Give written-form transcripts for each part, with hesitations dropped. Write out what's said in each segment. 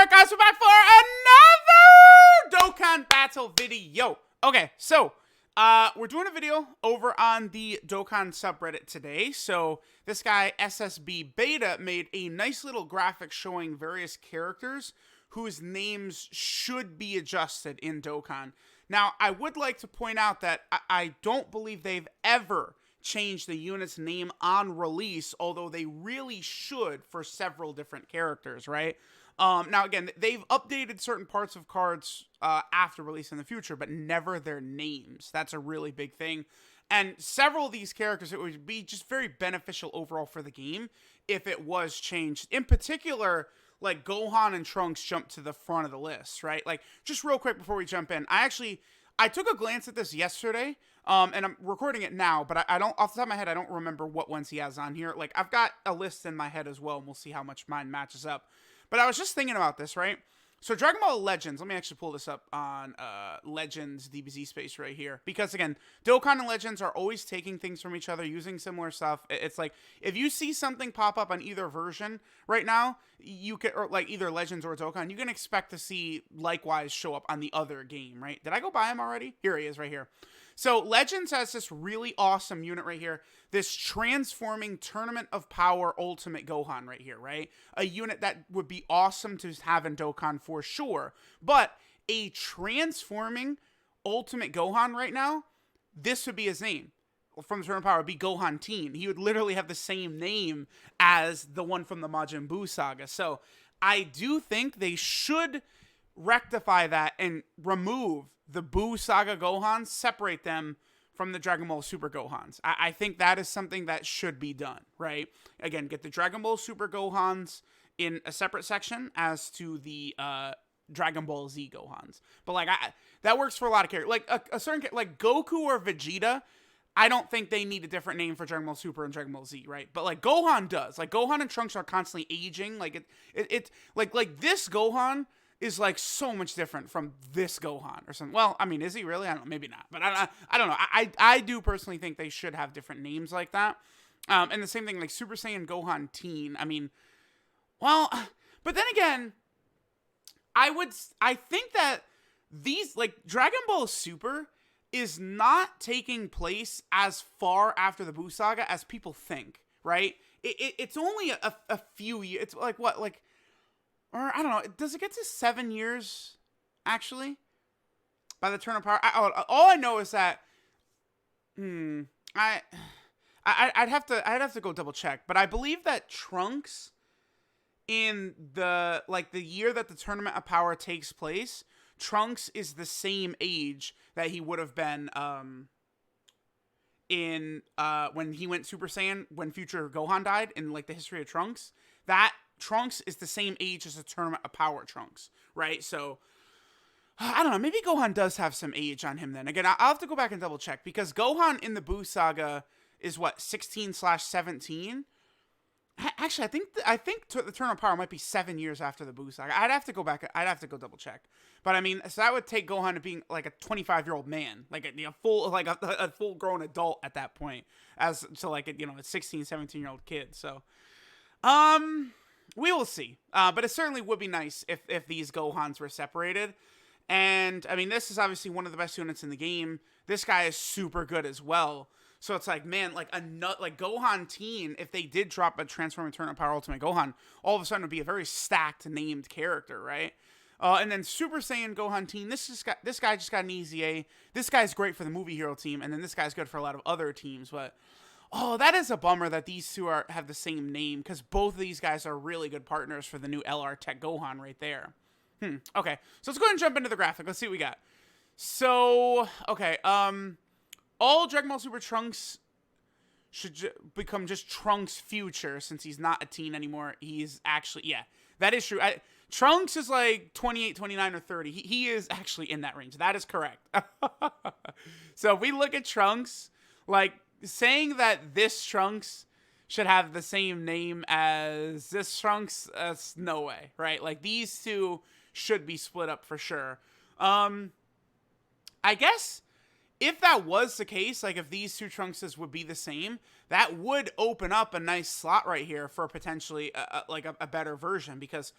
Alright guys, we're back for another Dokkan battle video. Okay, so we're doing a video over on the Dokkan subreddit today. So this guy SSB Beta made a nice little graphic showing various characters whose names should be adjusted in Dokkan. Now, I would like to point out that I don't believe they've ever changed the unit's name on release, although they really should for several different characters, right? Now, again, they've updated certain parts of cards after release in the future, but never their names. That's a really big thing. And several of these characters, it would be just very beneficial overall for the game if it was changed. In particular, like Gohan and Trunks jumped to the front of the list, right? Like, just real quick before we jump in, I took a glance at this yesterday, and I'm recording it now, but I don't, off the top of my head, I don't remember what ones he has on here. Like, I've got a list in my head as well, and we'll see how much mine matches up. But I was just thinking about this, right? So Dragon Ball Legends, let me actually pull this up on Legends DBZ space right here. Because again, Dokkan and Legends are always taking things from each other, using similar stuff. It's like, if you see something pop up on either version right now, you could, or like either Legends or Dokkan, you can expect to see likewise show up on the other game, right? Did I go buy him already? Here he is right here. So Legends has this really awesome unit right here, this transforming Tournament of Power Ultimate Gohan right here, right? A unit that would be awesome to have in Dokkan for sure, but a transforming Ultimate Gohan right now, this would be his name. From the Tournament of Power, would be Gohan Teen. He would literally have the same name as the one from the Majin Buu saga. So I do think they should rectify that and remove the Buu Saga Gohans, separate them from the Dragon Ball Super Gohans. I think that is something that should be done, right? Again, get the Dragon Ball Super Gohans in a separate section as to the Dragon Ball Z Gohans. But like, that works for a lot of characters. Like a certain, like Goku or Vegeta, I don't think they need a different name for Dragon Ball Super and Dragon Ball Z, right? But like Gohan does. Like Gohan and Trunks are constantly aging. Like it like this Gohan is like so much different from this Gohan or something. Well, I mean, is he really? I don't know, maybe not. But I don't know. I do personally think they should have different names like that. And the same thing, like Super Saiyan Gohan Teen. I mean, well, but then again, I think that these, like, Dragon Ball Super is not taking place as far after the Buu Saga as people think, right? It's only a few years. It's like, what, like, or I don't know. Does it get to 7 years, actually? By the turn of power? All I know is that, I'd have to go double check. But I believe that Trunks, in the, like, the year that the Tournament of Power takes place, Trunks is the same age that he would have been, when he went Super Saiyan, when future Gohan died, in, like, the history of Trunks. That Trunks is the same age as the Tournament of Power Trunks, right? So, I don't know. Maybe Gohan does have some age on him then. Again, I'll have to go back and double check, because Gohan in the Buu Saga is, what, 16/17? Actually, I think the Tournament of Power might be 7 years after the Buu Saga. I'd have to go back. I'd have to go double check. But I mean, so that would take Gohan to being like a 25-year-old man, like a full grown adult at that point, as to like a 16, 17-year-old kid. So, we will see. But it certainly would be nice if these Gohans were separated. And I mean, this is obviously one of the best units in the game. This guy is super good as well. So it's like, man, like Gohan Teen, if they did drop a Transforming Tournament of Power Ultimate Gohan, all of a sudden it would be a very stacked named character, right? And then Super Saiyan Gohan Teen, this guy just got an easy A. This guy's great for the movie hero team, and then this guy's good for a lot of other teams. But oh, that is a bummer that these two have the same name, because both of these guys are really good partners for the new LR Tech Gohan right there. Okay, so let's go ahead and jump into the graphic. Let's see what we got. So, okay, all Dragon Ball Super Trunks should become just Trunks Future, since he's not a teen anymore. He's actually, yeah, that is true. Trunks is like 28, 29, or 30. He is actually in that range. That is correct. So if we look at Trunks, like, saying that this Trunks should have the same name as this Trunks, that's no way, right? Like, these two should be split up for sure. I guess if that was the case, like if these two Trunkses would be the same, that would open up a nice slot right here for potentially a better version. Because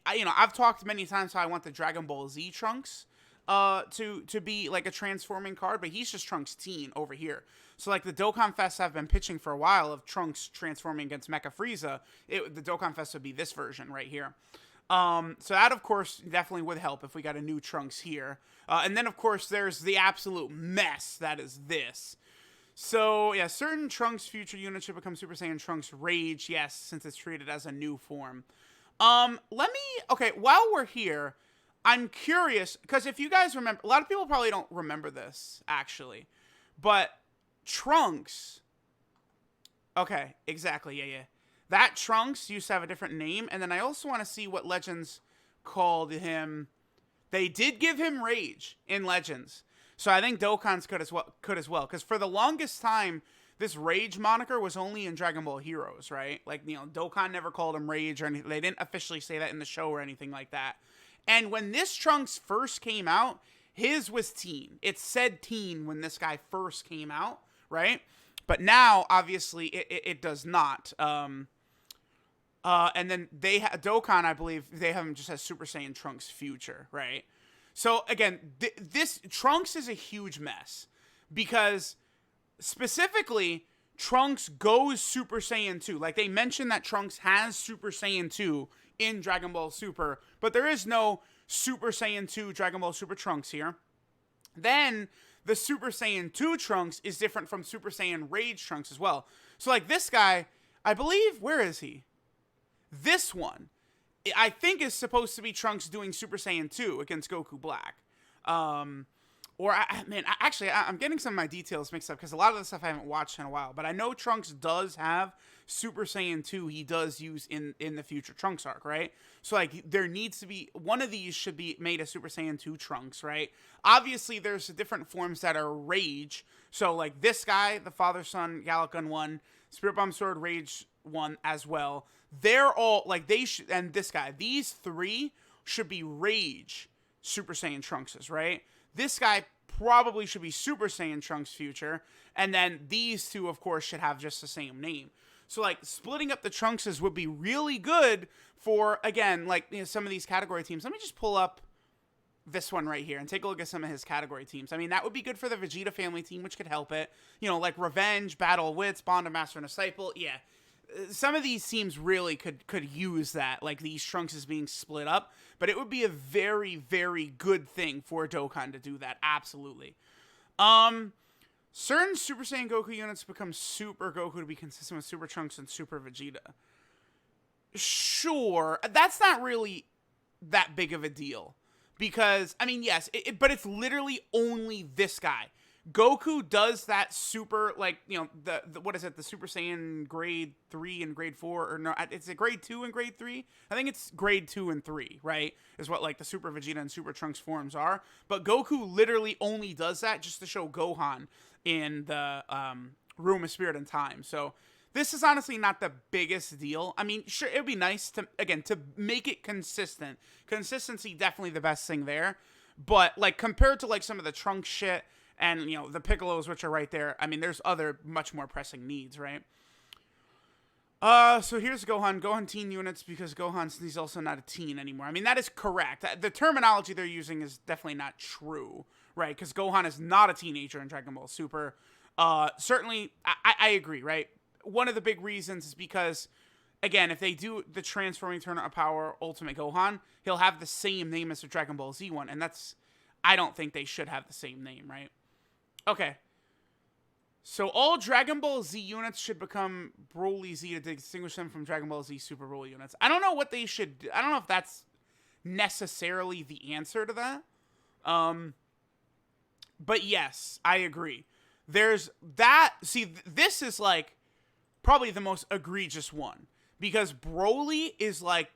I've talked many times how I want the Dragon Ball Z Trunks to be like a transforming card, but he's just Trunks teen over here. So like the Dokkan Fest I've been pitching for a while of Trunks transforming against Mecha Frieza, the Dokkan Fest would be this version right here. So that, of course, definitely would help if we got a new Trunks here. And then, of course, there's the absolute mess that is this. So, yeah, certain Trunks future units should become Super Saiyan Trunks Rage, yes, since it's treated as a new form. Okay, while we're here, I'm curious, because if you guys remember, a lot of people probably don't remember this, actually, but Trunks, okay, exactly, yeah. That Trunks used to have a different name, and then I also want to see what Legends called him. They did give him Rage in Legends, so I think Dokkan's could as well, because for the longest time, this Rage moniker was only in Dragon Ball Heroes, right? Like, Dokkan never called him Rage or anything. They didn't officially say that in the show or anything like that. And when this Trunks first came out, his was teen. It said teen when this guy first came out, right? But now, obviously, it does not. And then Dokkan, I believe, they have him just as Super Saiyan Trunks Future, right? So, again, this Trunks is a huge mess. Because, specifically, Trunks goes Super Saiyan 2. Like, they mentioned that Trunks has Super Saiyan 2 in Dragon Ball Super. But there is no Super Saiyan 2 Dragon Ball Super Trunks here. Then, the Super Saiyan 2 Trunks is different from Super Saiyan Rage Trunks as well. So, like, this guy, I believe, where is he? This one, I think, is supposed to be Trunks doing Super Saiyan 2 against Goku Black. I'm getting some of my details mixed up because a lot of the stuff I haven't watched in a while. But I know Trunks does have Super Saiyan 2 he does use in the future Trunks arc, right? So, like, there needs to be, one of these should be made a Super Saiyan 2 Trunks, right? Obviously, there's different forms that are Rage. So, like, this guy, the Father-Son Gallic Gun 1, Spirit Bomb Sword Rage 1 as well. They're all, like, they should, and this guy, these three should be Rage Super Saiyan Trunkses, right? This guy probably should be Super Saiyan Trunks Future, and then these two, of course, should have just the same name. So, like, splitting up the Trunkses would be really good for, again, like, some of these category teams. Let me just pull up this one right here and take a look at some of his category teams. I mean, that would be good for the Vegeta family team, which could help it. Like Revenge, Battle of Wits, Bond of Master and Disciple. Yeah. Some of these teams really could use that, like these Trunks being split up, but it would be a very, very good thing for Dokkan to do that, absolutely. Certain Super Saiyan Goku units become Super Goku to be consistent with Super Trunks and Super Vegeta. Sure, that's not really that big of a deal, because, I mean, yes, but it's literally only this guy. Goku does that super, like, the what is it, the Super Saiyan grade 3 and grade 4, or no, it's a grade 2 and grade 3? I think it's grade 2 and 3, right, is what, like, the Super Vegeta and Super Trunks forms are, but Goku literally only does that just to show Gohan in the Room of Spirit and Time, so this is honestly not the biggest deal. I mean, sure, it would be nice to, again, to make it consistent. Consistency, definitely the best thing there, but, like, compared to, like, some of the Trunks shit, and, the Piccolos, which are right there. I mean, there's other much more pressing needs, right? So here's Gohan. Gohan teen units, because he's also not a teen anymore. I mean, that is correct. The terminology they're using is definitely not true, right? Because Gohan is not a teenager in Dragon Ball Super. Certainly, I agree, right? One of the big reasons is because, again, if they do the Transforming Tournament of Power Ultimate Gohan, he'll have the same name as the Dragon Ball Z one, and I don't think they should have the same name, right? Okay, so all Dragon Ball Z units should become Broly Z to distinguish them from Dragon Ball Z Super Broly units. I don't know what they should do. I don't know if that's necessarily the answer to that. But yes, I agree. There's that. See, this is like probably the most egregious one, because Broly is like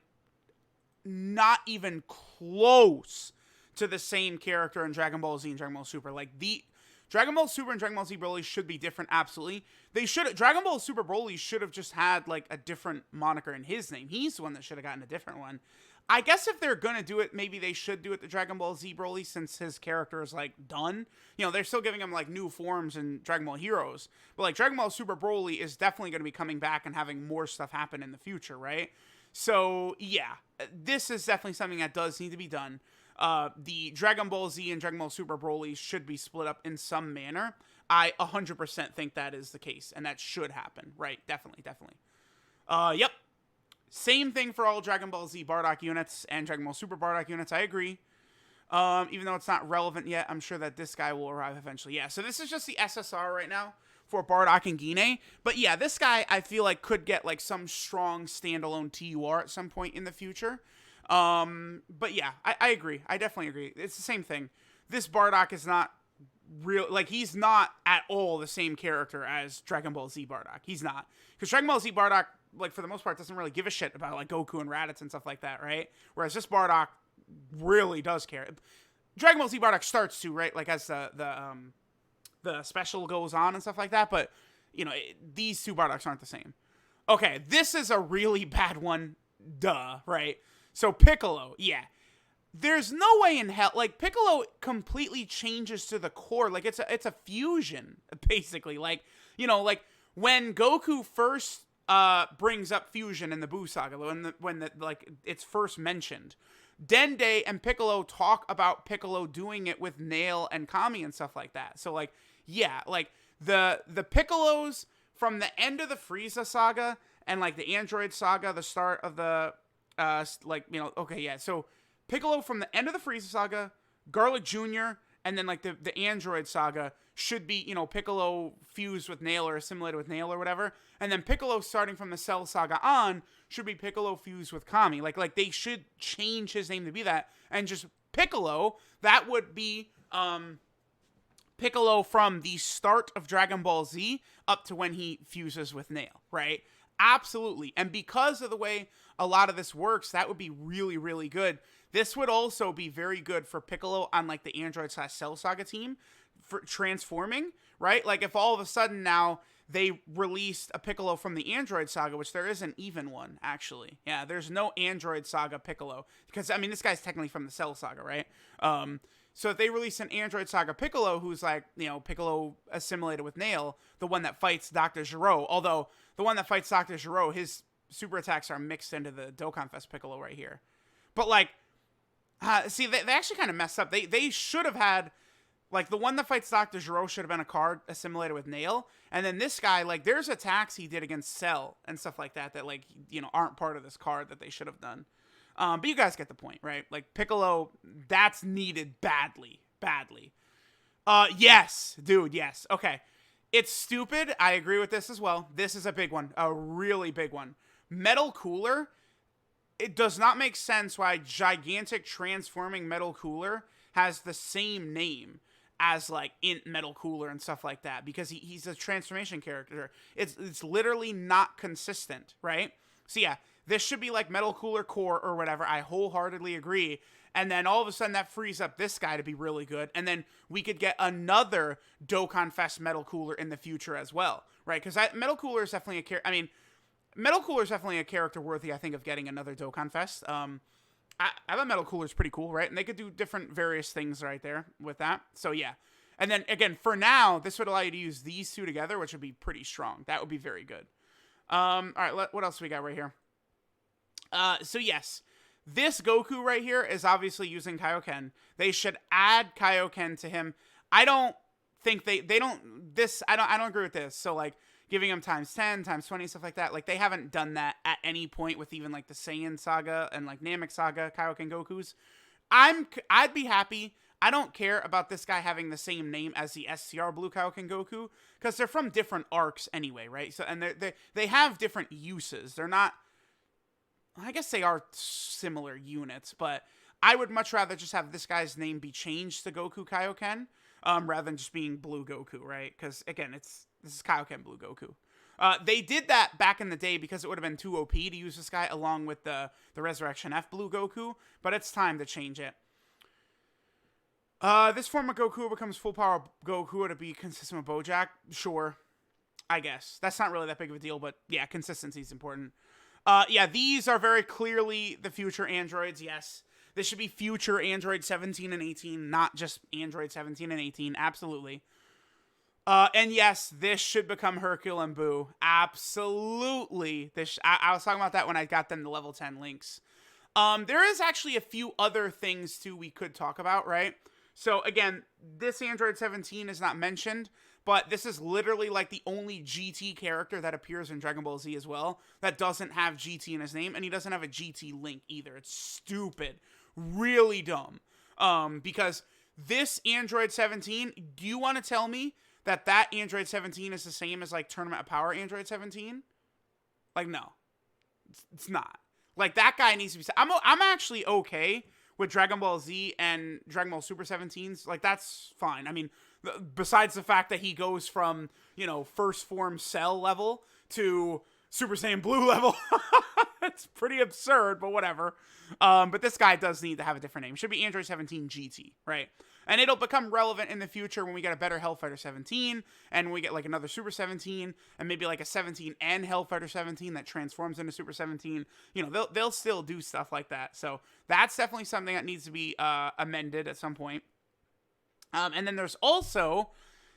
not even close to the same character in Dragon Ball Z and Dragon Ball Super. Like, the Dragon Ball Super and Dragon Ball Z Broly should be different, absolutely. Dragon Ball Super Broly should have just had, like, a different moniker in his name. He's the one that should have gotten a different one. I guess if they're gonna do it, maybe they should do it to Dragon Ball Z Broly, since his character is like done. You know, they're still giving him like new forms in Dragon Ball Heroes, but like Dragon Ball Super Broly is definitely gonna be coming back and having more stuff happen in the future, right? So yeah, this is definitely something that does need to be done. The Dragon Ball Z and Dragon Ball Super Broly should be split up in some manner. I 100% think that is the case, and that should happen, right? Definitely, definitely. Yep. Same thing for all Dragon Ball Z Bardock units and Dragon Ball Super Bardock units. I agree. Even though it's not relevant yet, I'm sure that this guy will arrive eventually. Yeah, so this is just the SSR right now for Bardock and Guine. But yeah, this guy I feel like could get like some strong standalone TUR at some point in the future. But yeah, I agree. I definitely agree. It's the same thing. This Bardock is not real, like he's not at all the same character as Dragon Ball Z Bardock. He's not. Because Dragon Ball Z Bardock, like for the most part, doesn't really give a shit about like Goku and Raditz and stuff like that, right? Whereas this Bardock really does care. Dragon Ball Z Bardock starts to, right? Like as the special goes on and stuff like that, but you know, these two Bardocks aren't the same. Okay, this is a really bad one. Duh, right? So Piccolo, yeah. There's no way in hell, like Piccolo completely changes to the core. Like it's a fusion, basically. Like, you know, like when Goku first brings up fusion in the Buu Saga, when the like it's first mentioned, Dende and Piccolo talk about Piccolo doing it with Nail and Kami and stuff like that. So like, yeah, like the Piccolos from the end of the Frieza saga and like the Android saga, the start of the like, you know, okay, yeah. So Piccolo from the end of the Frieza saga, Garlic Jr., and then like the Android saga should be, you know, Piccolo fused with Nail or assimilated with Nail or whatever. And then Piccolo starting from the Cell saga on should be Piccolo fused with Kami. Like they should change his name to be that. And just Piccolo, that would be Piccolo from the start of Dragon Ball Z up to when he fuses with Nail, right? Absolutely. And because of the way a lot of this works, that would be really, really good. This would also be very good for Piccolo on like the Android/Cell Saga team for transforming, right? Like if all of a sudden now they released a Piccolo from the Android Saga, which there isn't even one, actually. Yeah, there's no Android Saga Piccolo. Because, I mean, this guy's technically from the Cell Saga, right? So if they release an Android Saga Piccolo who's like, you know, Piccolo assimilated with Nail, the one that fights Dr. Gero, although the one that fights Dr. Gero, his super attacks are mixed into the Dokkan Fest Piccolo right here. But like, see, they actually kind of messed up. They should have had, like, the one that fights Dr. Gero should have been a card assimilated with Nail. And then this guy, like, there's attacks he did against Cell and stuff like that that, like, you know, aren't part of this card that they should have done. But you guys get the point, right? Like, Piccolo, that's needed badly. Yes, dude, yes. Okay. It's stupid. I agree with this as well. This is a big one. A really big one. Metal Cooler. It does not make sense why Gigantic Transforming Metal Cooler has the same name as like Int Metal Cooler and stuff like that, because he's a transformation character. It's literally not consistent, right? So yeah, this should be like Metal Cooler Core or whatever. I wholeheartedly agree. And then all of a sudden that frees up this guy to be really good. And then we could get another Dokkan Fest Metal Cooler in the future as well, right? Because Metal Cooler is definitely a character. I mean, Metal Cooler is definitely a character worthy, I think, of getting another Dokkan Fest. I thought Metal Cooler is pretty cool, right? And they could do different various things right there with that. So yeah. And then again, for now, this would allow you to use these two together, which would be pretty strong. That would be very good. All right, what else we got right here? So yes, this Goku right here is obviously using Kaioken. They should add Kaioken to him. I don't think they don't I don't agree with this. So like giving him times 10, times 20, stuff like that. Like they haven't done that at any point with even like the Saiyan Saga and like Namek Saga Kaioken Gokus. I'd be happy. I don't care about this guy having the same name as the SCR Blue Kaioken Goku, because they're from different arcs anyway, right? So and they have different uses. They're not, I guess they are similar units, but I would much rather just have this guy's name be changed to Goku Kaioken, rather than just being Blue Goku, right? Because again, this is Kaioken Blue Goku. They did that back in the day because it would have been too OP to use this guy along with the Resurrection F Blue Goku, but it's time to change it. This form of Goku becomes full power Goku to be consistent with Bojack. Sure, I guess. That's not really that big of a deal, but yeah, consistency is important. Yeah, these are very clearly the future androids, yes. This should be future Android 17 and 18, not just Android 17 and 18, absolutely. And yes, this should become Hercule and Boo. Absolutely. I was talking about that when I got them the level 10 links. There is actually a few other things, too, we could talk about, right? So, again, this Android 17 is not mentioned, but this is literally like the only GT character that appears in Dragon Ball Z as well that doesn't have GT in his name, and he doesn't have a GT link either. It's stupid. Really dumb. Because this Android 17, do you want to tell me that Android 17 is the same as, like, Tournament of Power Android 17? Like, no. It's not. Like, that guy needs to be... I'm actually okay with Dragon Ball Z and Dragon Ball Super 17s. Like, that's fine. I mean, besides the fact that he goes from, you know, first form Cell level to Super Saiyan Blue level. It's pretty absurd, but whatever. But this guy does need to have a different name. Should be Android 17 GT, right? And it'll become relevant in the future when we get a better Hellfighter 17, and when we get like another Super 17, and maybe like a 17 and Hellfighter 17 that transforms into Super 17. You know, they'll still do stuff like that. So that's definitely something that needs to be amended at some point. And then there's also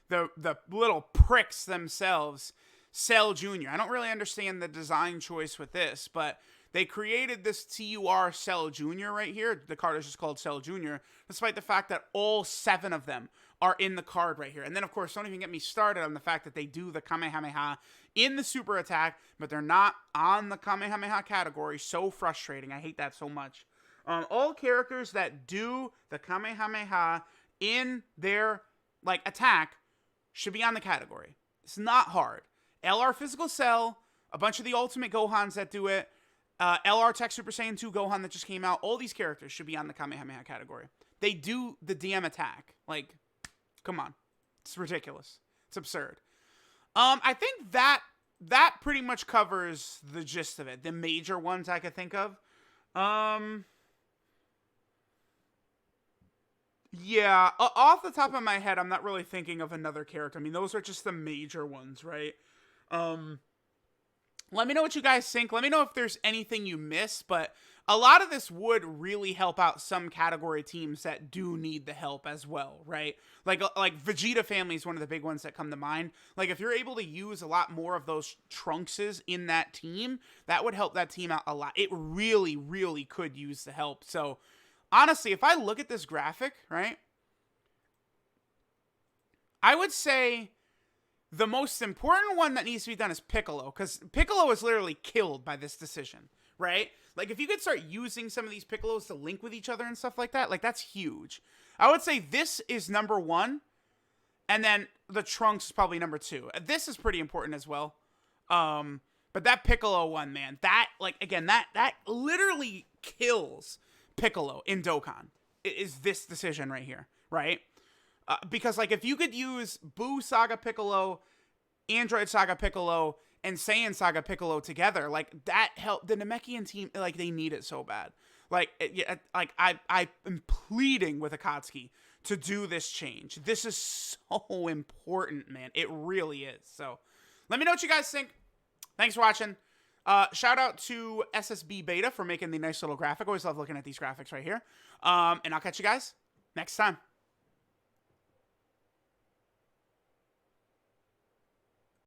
the little pricks themselves, Cell Jr. I don't really understand the design choice with this, but they created this TUR Cell Jr. right here. The card is just called Cell Jr., despite the fact that all 7 of them are in the card right here. And then, of course, don't even get me started on the fact that they do the Kamehameha in the super attack, but they're not on the Kamehameha category. So frustrating. I hate that so much. All characters that do the Kamehameha in their, like, attack should be on the category. It's not hard. LR Physical Cell, a bunch of the Ultimate Gohans that do it, LR Tech Super Saiyan 2 Gohan that just came out, all these characters should be on the Kamehameha category. They do the DM attack. Like, come on. It's ridiculous. It's absurd. I think that pretty much covers the gist of it. The major ones I could think of. Yeah, off the top of my head, I'm not really thinking of another character. I mean, those are just the major ones, right? Let me know what you guys think. Let me know if there's anything you missed, but a lot of this would really help out some category teams that do need the help as well, right? Like Vegeta family is one of the big ones that come to mind. Like, if you're able to use a lot more of those Trunkses in that team, that would help that team out a lot. It really, really could use the help. So, honestly, if I look at this graphic, right, I would say the most important one that needs to be done is Piccolo, because Piccolo is literally killed by this decision, right? Like, if you could start using some of these Piccolos to link with each other and stuff like that, like, that's huge. I would say this is number 1, and then the Trunks is probably number 2. This is pretty important as well. But that Piccolo one, man, that, like, again, that literally kills Piccolo in Dokkan. It is this decision right here, right? Because, like, if you could use Buu Saga Piccolo, Android Saga Piccolo, and Saiyan Saga Piccolo together, like, that helped the Namekian team. Like, they need it so bad. Like, I am pleading with Akatsuki to do this change. This is so important, man. It really is. So, let me know what you guys think. Thanks for watching. Shout out to SSB Beta for making the nice little graphic. Always love looking at these graphics right here. And I'll catch you guys next time.